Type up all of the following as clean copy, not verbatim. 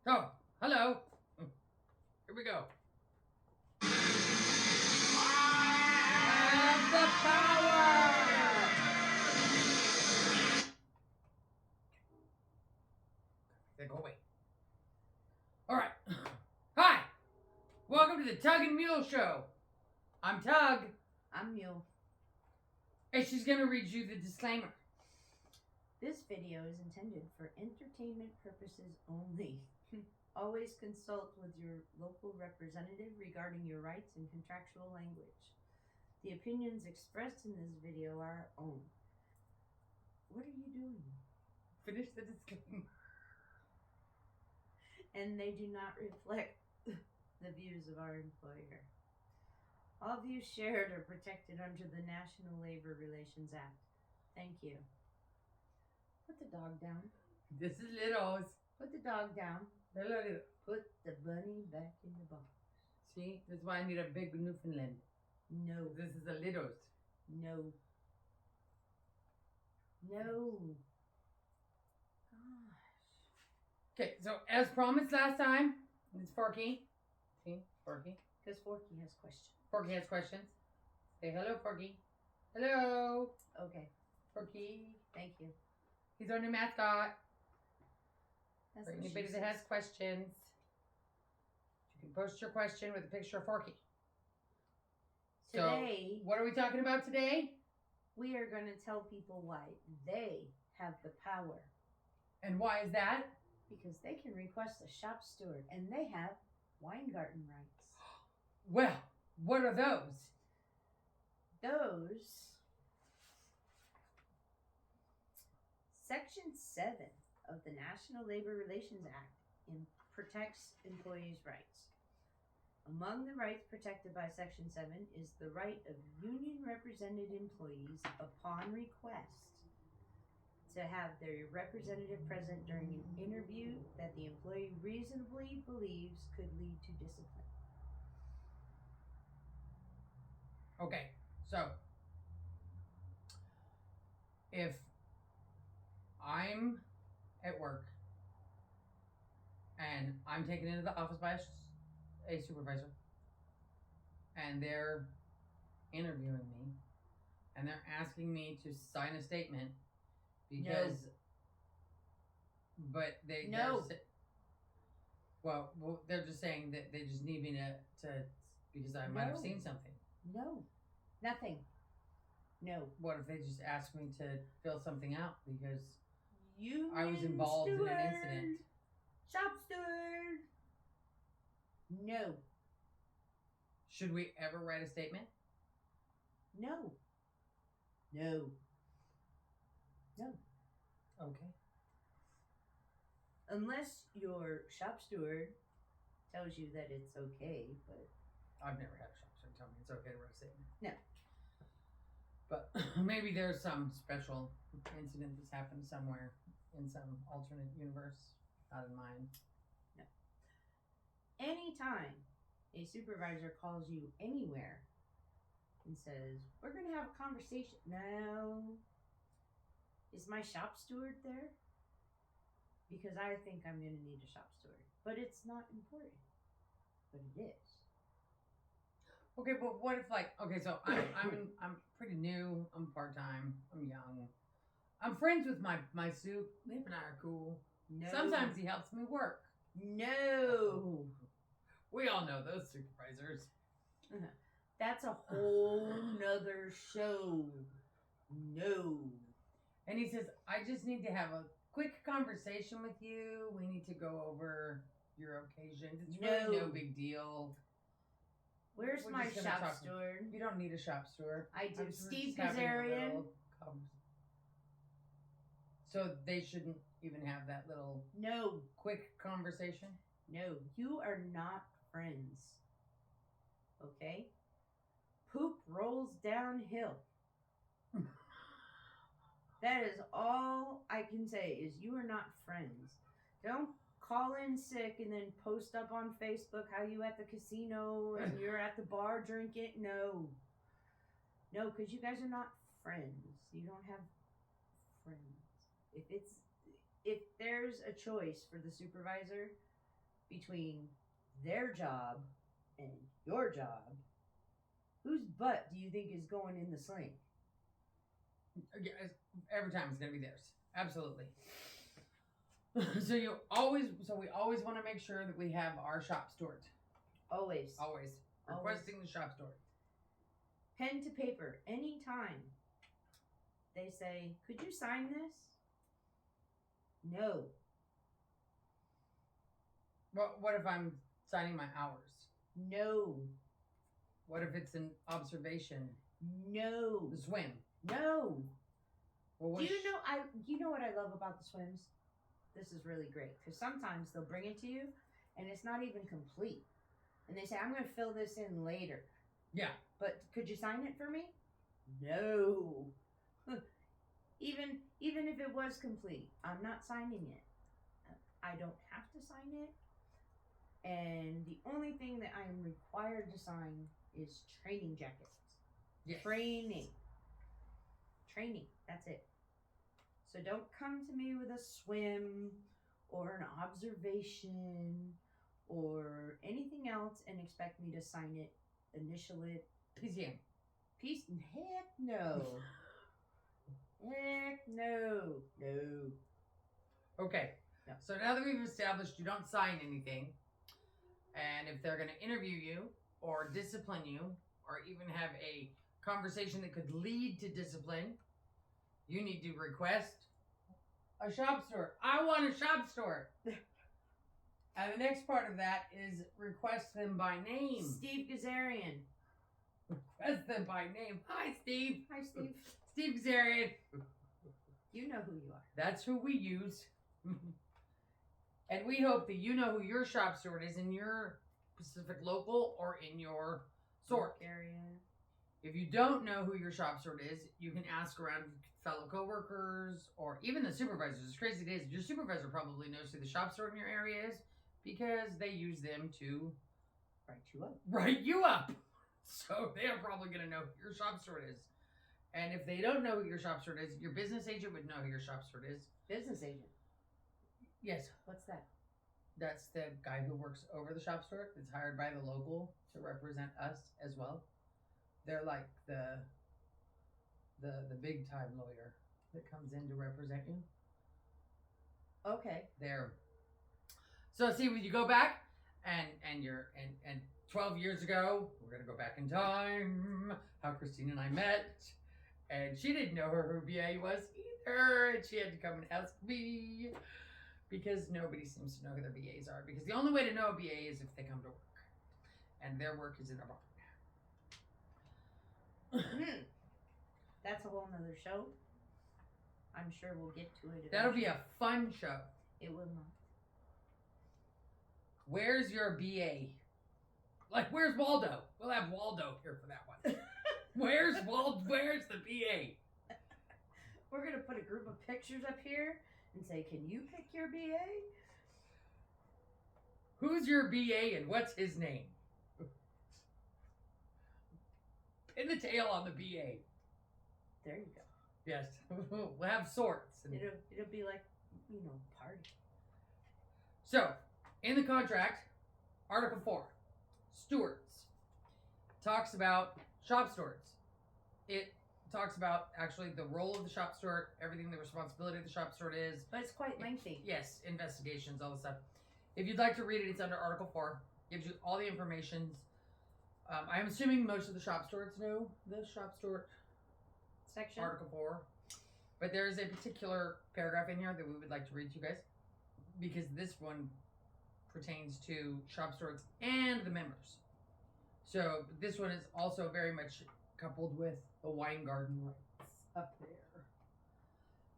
Oh, hello. Here we go. Have the power. Then go away. All right. Hi. Welcome to the Tug and Mule Show. I'm Tug. I'm Mule. And she's going to read you the disclaimer. This video is intended for entertainment purposes only. Always consult with your local representative regarding your rights and contractual language. The opinions expressed in this video are our own. What are you doing? Finish the disclaimer. And they do not reflect the views of our employer. All views shared are protected under the National Labor Relations Act. Thank you. Put the dog down. This is Littles. Put the dog down. Hello. Put the bunny back in the box. See, that's why I need a big Newfoundland. No. This is a Littles. No. No. Gosh. Okay, so as promised last time, it's Forky. See, Forky. Because Forky has questions. Forky has questions. Say hello, Forky. Hello. Okay. Forky. Thank you. He's our new mascot. That's For what anybody she that has says. questions, you can post your question with a picture of Forky. Today, So, what are we talking about today? we are going to tell people why they have the power. And why is that? Because they can request a shop steward, and they have Weingarten Rights. Well, what are those? Those, Section 7 of the National Labor Relations Act protects employees' rights. Among the rights protected by Section 7 is the right of union-represented employees, upon request, to have their representative present during an interview that the employee reasonably believes could lead to discipline. Okay, so if I'm at work and I'm taken into the office by a supervisor and they're interviewing me and they're asking me to sign a statement because but they No. they're just saying that they just need me to because I might have No. seen something. No. Nothing. No. What if they just asked me to fill something out because Union I was involved steward. in an incident? Shop steward. No. Should we ever write a statement? No. No. No. Okay. Unless your shop steward tells you that it's okay, but I've never had a shop steward tell me it's okay to write a statement. No. But maybe there's some special incident that's happened somewhere in some alternate universe, not in mine. no. Anytime a supervisor calls you anywhere and says, "We're going to have a conversation." No. Is my shop steward there? Because I think I'm going to need a shop steward. But it's not important. But it is. Okay, but what if so I'm pretty new, I'm part-time, I'm young. I'm friends with my soup. Liv and I are cool. No. Sometimes he helps me work. No. We all know those supervisors. That's a whole nother show. No. And he says, I just need to have a quick conversation with you. We need to go over your occasions. It's really no big deal. Where's We're my just gonna shop talk- steward? You don't need a shop steward. I do. We're Steve just having a Kazarian. little So they shouldn't even have that little No. quick conversation? No. You are not friends. Okay? Poop rolls downhill. That is all I can say is you are not friends. Don't call in sick and then post up on Facebook how you at the casino and you're at the bar drinking. No. No, because you guys are not friends. You don't have friends. If there's a choice for the supervisor, between their job and your job, whose butt do you think is going in the sling? Yeah, every time it's gonna be theirs. Absolutely. So we always want to make sure that we have our shop steward. Always. Requesting the shop steward. Pen to paper, anytime. They say, could you sign this? No. Well, what if I'm signing my hours? No. What if it's an observation? No. The swim? No. Well, Do you know what I love about the swims? This is really great because sometimes they'll bring it to you and it's not even complete. And they say, I'm going to fill this in later. Yeah. But could you sign it for me? No. Even if it was complete, I'm not signing it. I don't have to sign it. And the only thing that I am required to sign is training jackets. Yes. Training. That's it. So don't come to me with a swim or an observation or anything else and expect me to sign it, initial it. PCM. Heck no. Heck no. No. Okay. No. So now that we've established you don't sign anything, and if they're going to interview you or discipline you or even have a conversation that could lead to discipline, you need to request a shop steward. I want a shop steward. And the next part of that is request them by name. Steve Gazarian. Request them by name. Hi, Steve. Hi, Steve. Steve Gazarian. You know who you are. That's who we use. And we hope that you know who your shop steward is in your specific local or in your sort area. If you don't know who your shop steward is, you can ask around fellow coworkers or even the supervisors. It's crazy days. Your supervisor probably knows who the shop steward in your area is because they use them to write you up. So they're probably going to know who your shop steward is. And if they don't know who your shop steward is, your business agent would know who your shop steward is. Business agent? Yes. What's that? That's the guy who works over the shop steward that's hired by the local to represent us as well. They're like the big time lawyer that comes in to represent you. Okay. So see, when you go back and 12 years ago, we're gonna go back in time, how Christine and I met, and she didn't know who her BA was either, and she had to come and ask me because nobody seems to know who their BAs are. Because the only way to know a BA is if they come to work, and their work is in a barn. That's a whole nother show. I'm sure we'll get to it. That'll be a fun show. It will not. Where's your BA? Like, where's Waldo? We'll have Waldo here for that one. Where's the BA? We're going to put a group of pictures up here and say, can you pick your BA? Who's your BA and what's his name? Pin the tail on the BA. There you go. Yes. We'll have sorts. It'll be like, party. So, in the contract, Article 4, stewards, talks about shop stewards. It talks about actually the role of the shop steward, everything the responsibility of the shop steward is. But it's quite lengthy. Yes, investigations, all the stuff. If you'd like to read it, it's under Article 4. Gives you all the information. I'm assuming most of the shop stewards know the shop steward section. Article 4. But there is a particular paragraph in here that we would like to read to you guys. Because this one pertains to shop stewards and the members. So this one is also very much coupled with the Weingarten Rights up there.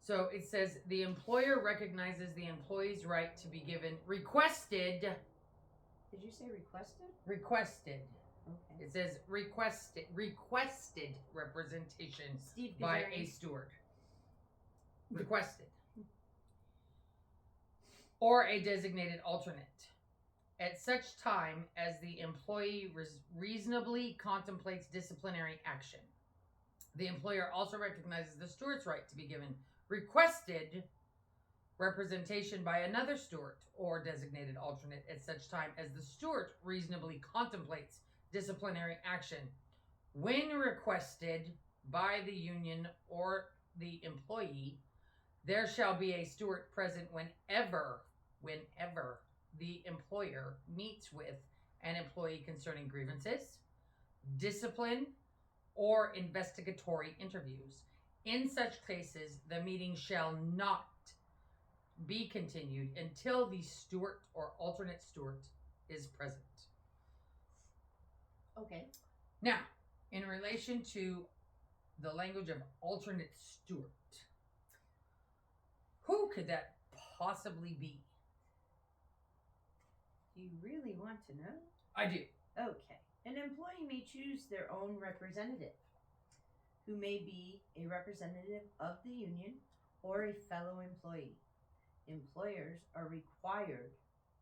So it says, the employer recognizes the employee's right to be given requested. Did you say requested? Requested. Okay. It says requested representation Steve by Gazarian. a steward. Requested. Or a designated alternate. At such time as the employee reasonably contemplates disciplinary action. The employer also recognizes the steward's right to be given requested representation by another steward or designated alternate at such time as the steward reasonably contemplates disciplinary action when requested by the union or the employee. There shall be a steward present whenever the employer meets with an employee concerning grievances, discipline, or investigatory interviews. In such cases, the meeting shall not be continued until the steward or alternate steward is present. Okay. Now, in relation to the language of alternate steward, who could that possibly be? Do you really want to know? I do. Okay. An employee may choose their own representative, who may be a representative of the union or a fellow employee. Employers are required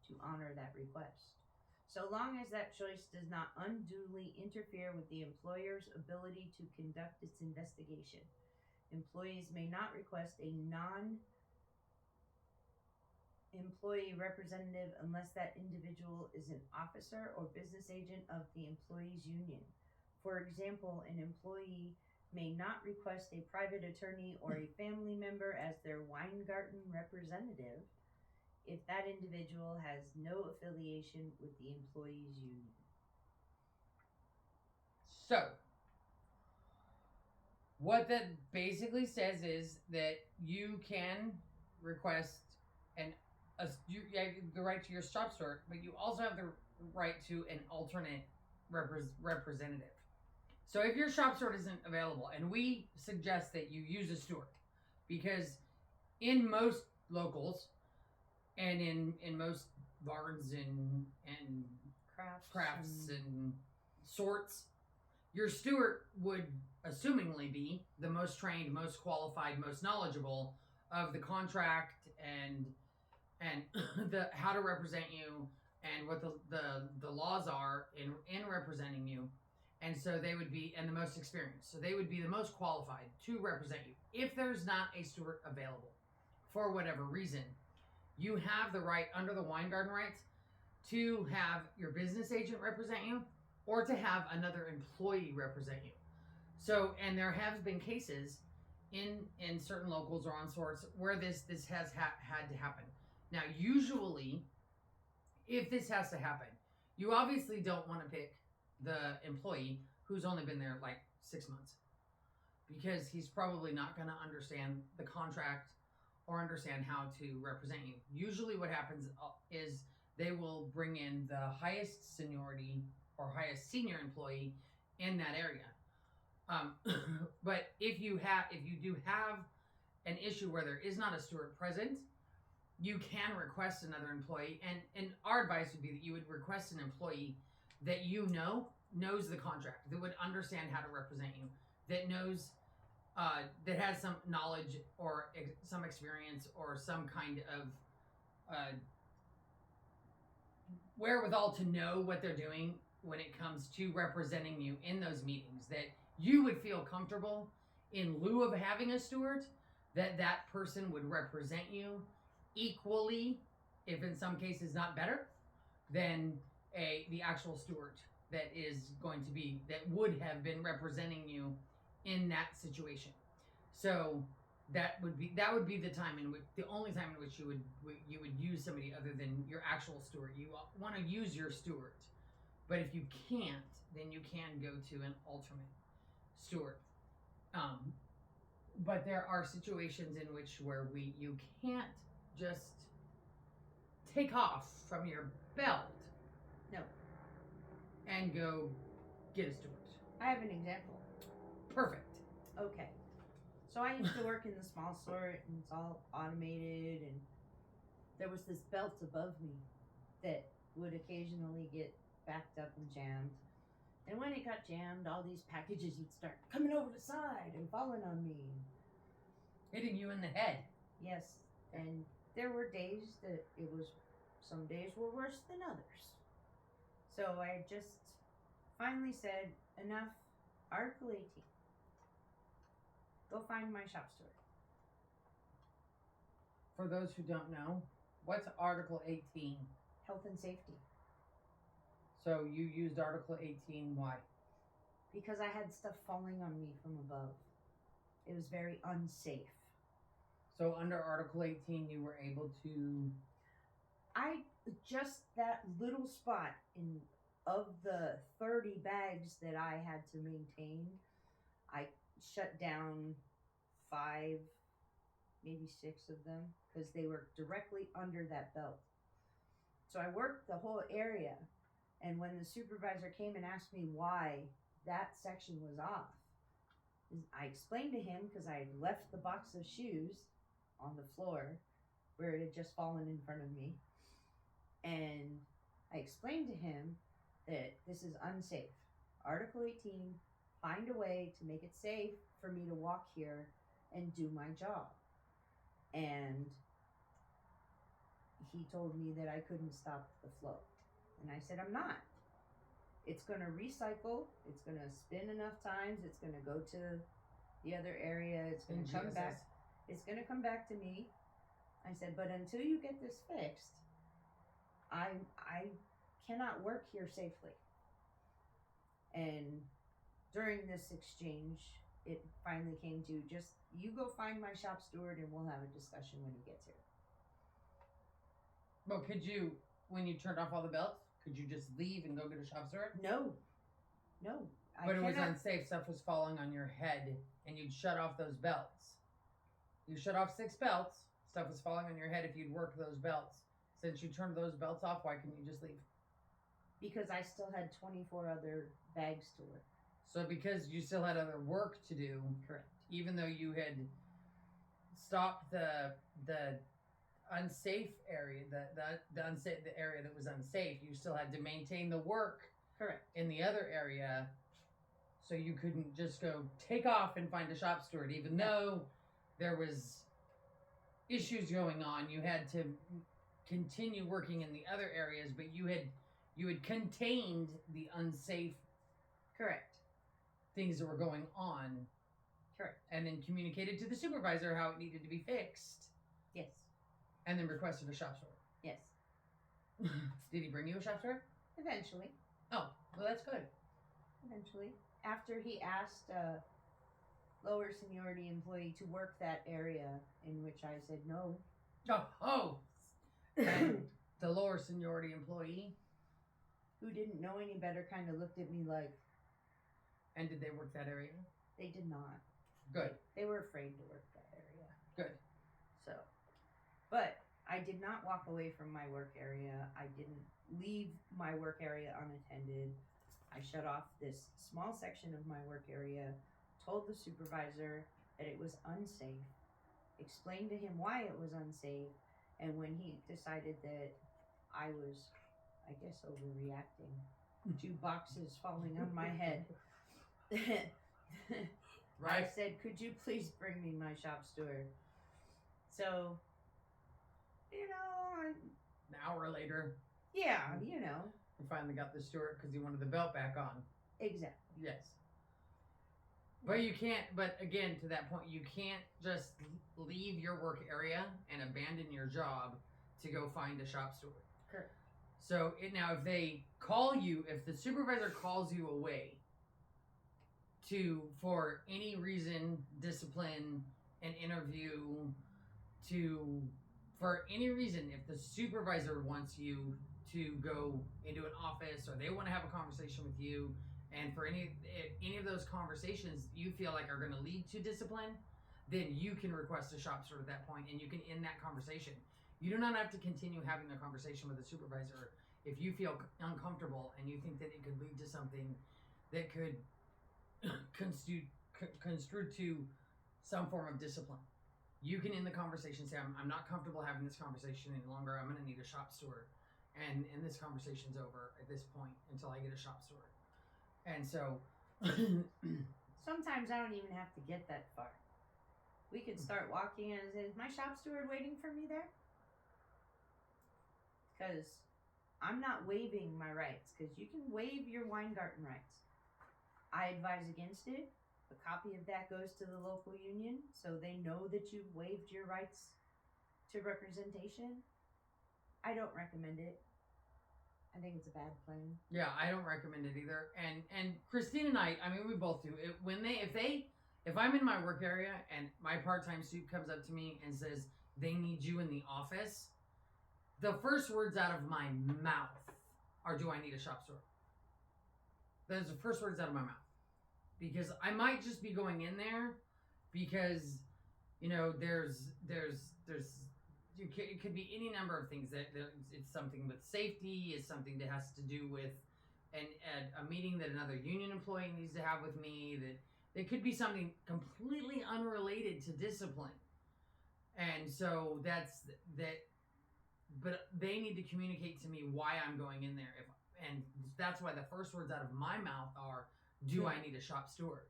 to honor that request, so long as that choice does not unduly interfere with the employer's ability to conduct its investigation. Employees may not request a non-employee representative unless that individual is an officer or business agent of the employee's union. For example, an employee may not request a private attorney or a family member as their Weingarten representative if that individual has no affiliation with the employee's union. So, what that basically says is that you can request you have the right to your shop steward, but you also have the right to an alternate representative. So if your shop steward isn't available, and we suggest that you use a steward, because in most locals and in most barns and crafts and sorts, your steward would assumingly be the most trained, most qualified, most knowledgeable of the contract and the how to represent you and what the laws are in representing you. And so they would be, and the most experienced. So they would be the most qualified to represent you. If there's not a steward available for whatever reason, you have the right under the Weingarten Rights to have your business agent represent you or to have another employee represent you. So, and there have been cases in certain locals or on sorts where this has had to happen. Now, usually, if this has to happen, you obviously don't want to pick the employee who's only been there like 6 months, because he's probably not going to understand the contract or understand how to represent you. Usually what happens is they will bring in the highest seniority or highest senior employee in that area. But if you do have an issue where there is not a steward present, you can request another employee, and our advice would be that you would request an employee that knows the contract, that would understand how to represent you, that knows, that has some knowledge or some experience or some kind of wherewithal to know what they're doing when it comes to representing you in those meetings, that you would feel comfortable in lieu of having a steward, that person would represent you equally, if in some cases not better, than the actual steward that would have been representing you in that situation. So that would be the time in which, the only time in which you would use somebody other than your actual steward. You want to use your steward, but if you can't, then you can go to an alternate steward. But there are situations in which you can't just take off from your belt. No. And go get a steward. I have an example. Perfect. Okay. So I used to work in the small store, and it's all automated, and there was this belt above me that would occasionally get backed up and jammed. And when it got jammed, all these packages would start coming over the side and falling on me. Hitting you in the head. Yes. And there were days that some days were worse than others. So I just finally said, enough, Article 18. Go find my shop steward. For those who don't know, what's Article 18? Health and safety. So you used Article 18, why? Because I had stuff falling on me from above. It was very unsafe. So under Article 18, you were able to... Just that little spot of the 30 bags that I had to maintain, I shut down 5, maybe 6 of them, because they were directly under that belt. So I worked the whole area, and when the supervisor came and asked me why that section was off, I explained to him because I had left the box of shoes on the floor where it had just fallen in front of me. And I explained to him that this is unsafe. Article 18, find a way to make it safe for me to walk here and do my job. And he told me that I couldn't stop the flow. And I said, I'm not. It's going to recycle. It's going to spin enough times. It's going to go to the other area. It's going to come back. It's going to come back to me. I said, but until you get this fixed, I cannot work here safely. And during this exchange, it finally came to just, you go find my shop steward and we'll have a discussion when he gets here. Well, could you, when you turned off all the belts, could you just leave and go get a shop steward? No. But it was unsafe. Stuff was falling on your head, and you'd shut off those belts. You shut off 6 belts. Stuff was falling on your head if you'd work those belts. Since you turned those belts off, why couldn't you just leave? Because I still had 24 other bags to work. So because you still had other work to do, correct? Even though you had stopped the unsafe area, the area that was unsafe, you still had to maintain the work, correct, in the other area. So you couldn't just go take off and find a shop steward, even though there was issues going on. You had to continue working in the other areas, but you had contained the unsafe, correct, things that were going on, correct, and then communicated to the supervisor how it needed to be fixed. Yes. And then requested a shop steward. Yes. Did he bring you a shop steward? Eventually. Oh, well, that's good. Eventually. After he asked a lower seniority employee to work that area, in which I said no. Oh! And the lower seniority employee, who didn't know any better, kind of looked at me like... And did they work that area? They did not. Good. They were afraid to work that area. Good. So, but I did not walk away from my work area. I didn't leave my work area unattended. I shut off this small section of my work area, told the supervisor that it was unsafe, explained to him why it was unsafe, and when he decided that I was, I guess, overreacting to boxes falling on my head, right. I said, could you please bring me my shop steward? So, an hour later. Yeah, You finally got the steward because you wanted the belt back on. Exactly. Yes. But you can't, but again, to that point, you can't just leave your work area and abandon your job to go find a shop steward. Correct. So now if they call you, if the supervisor calls you away for any reason, discipline, an interview, for any reason, if the supervisor wants you to go into an office or they want to have a conversation with you, and for any of those conversations you feel like are going to lead to discipline, then you can request a shop steward at that point and you can end that conversation. You do not have to continue having the conversation with the supervisor if you feel uncomfortable and you think that it could lead to something that could construe to some form of discipline. You can end the conversation, say, I'm not comfortable having this conversation any longer. I'm going to need a shop steward. And this conversation's over at this point until I get a shop steward. And so... Sometimes I don't even have to get that far. We could start walking and say, is my shop steward waiting for me there? Because I'm not waiving my rights, because you can waive your Weingarten rights. I advise against it. A copy of that goes to the local union so they know that you've waived your rights to representation, I don't recommend it. I think it's a bad plan. Yeah, I don't recommend it either. And Christine and I mean, we both do. If I'm in my work area and my part-time soup comes up to me and says they need you in the office, the first words out of my mouth are, "Do I need a shop steward?" Those are the first words out of my mouth, because I might just be going in there because, you know, it could be any number of things. It's something with safety. It's something that has to do with a meeting that another union employee needs to have with me. That it could be something completely unrelated to discipline. And so that's that. But they need to communicate to me why I'm going in there. And that's why the first words out of my mouth are, "Do I need a shop steward?"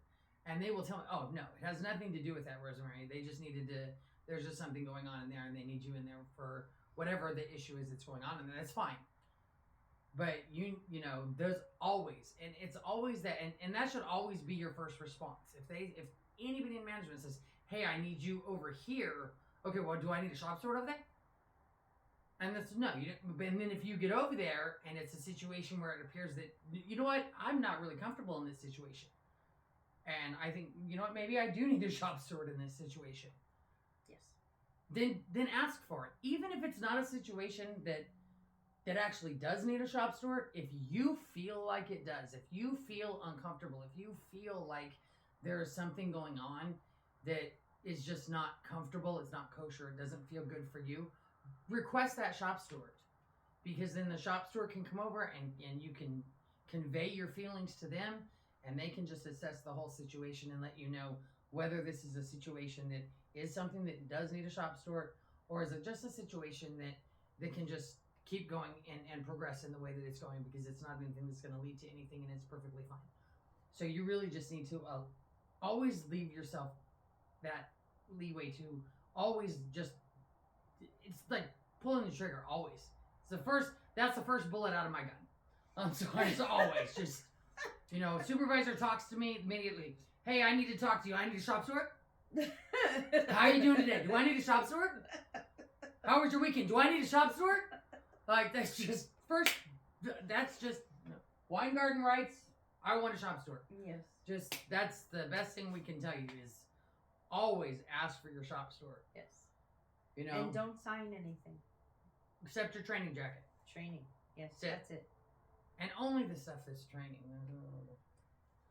And they will tell me, "Oh, no, it has nothing to do with that, Rosemary. They just needed to, there's just something going on in there and they need you in there for whatever the issue is that's going on in there." That's fine. But you know, there's always, and it's always that, and that should always be your first response. If anybody in management says, "Hey, I need you over here," okay, well, do I need a shop steward over there? And that's no, you don't. And then if you get over there and it's a situation where it appears that, you know what, I'm not really comfortable in this situation, and I think, you know what, maybe I do need a shop steward in this situation. Yes. Then ask for it, even if it's not a situation that actually does need a shop steward. If you feel like it does, if you feel uncomfortable, if you feel like there is something going on that is just not comfortable, it's not kosher, it doesn't feel good for you, request that shop steward, because then the shop steward can come over and you can convey your feelings to them, and they can just assess the whole situation and let you know whether this is a situation that is something that does need a shop steward, or is it just a situation that can just keep going and progress in the way that it's going, because it's not anything that's going to lead to anything and it's perfectly fine. So you really just need to always leave yourself that leeway to always just, it's like pulling the trigger always. That's the first bullet out of my gun. So it's always just, you know, supervisor talks to me immediately. "Hey, I need to talk to you. I need a shop steward. How are you doing today? Do I need a shop steward? How was your weekend? Do I need a shop steward?" Like, that's just Weingarten Rights. I want a shop steward. Yes. Just, that's the best thing we can tell you, is always ask for your shop steward. Yes. You know, And don't sign anything. except your training jacket. Training. Yes, That's that's it. And only the stuff that's training.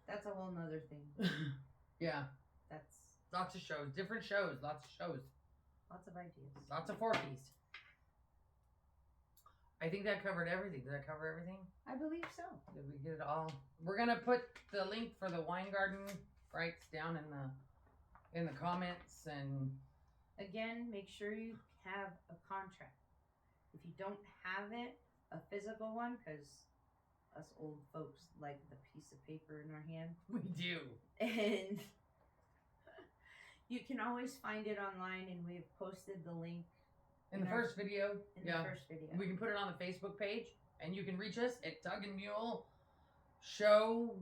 That's a whole nother thing. Yeah. That's Lots of shows. Different shows. Lots of shows. lots of ideas. Lots of 4Ps. I think that covered everything. Did that cover everything? I believe so. Did we get it all? We're going to put the link for the Weingarten Rights down in the comments. And Again, make sure you have a contract. If you don't have it, a physical one, because us old folks like the piece of paper in our hand. we do. And you can always find it online, and we've posted the link In the first video. in the first video. We can put it on the Facebook page, and you can reach us at Tug and Mule Show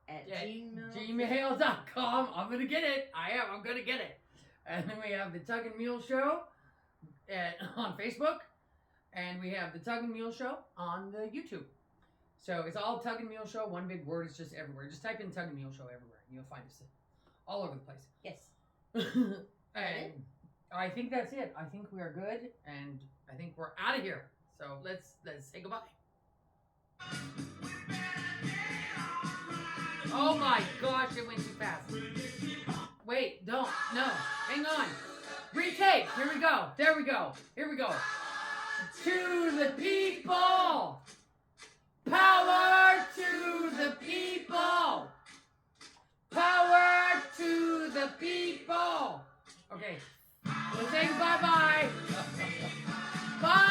at gmail.com. I'm going to get it. I'm going to get it. And then we have the Tug and Mule Show on Facebook, and we have the Tug and Mule Show on the YouTube. So it's all Tug and Mule Show, one big word. It's just everywhere. Just type in Tug and Mule Show everywhere, and you'll find us all over the place. Yes. And I think that's it. I think we are good, and I think we're out of here. So let's say goodbye. Oh my gosh, it went too fast. Wait, don't. No. Hang on. Retake. Here we go. There we go. Here we go. To the people. Power to the people. Power to the people. Okay. Let's say bye-bye. Bye.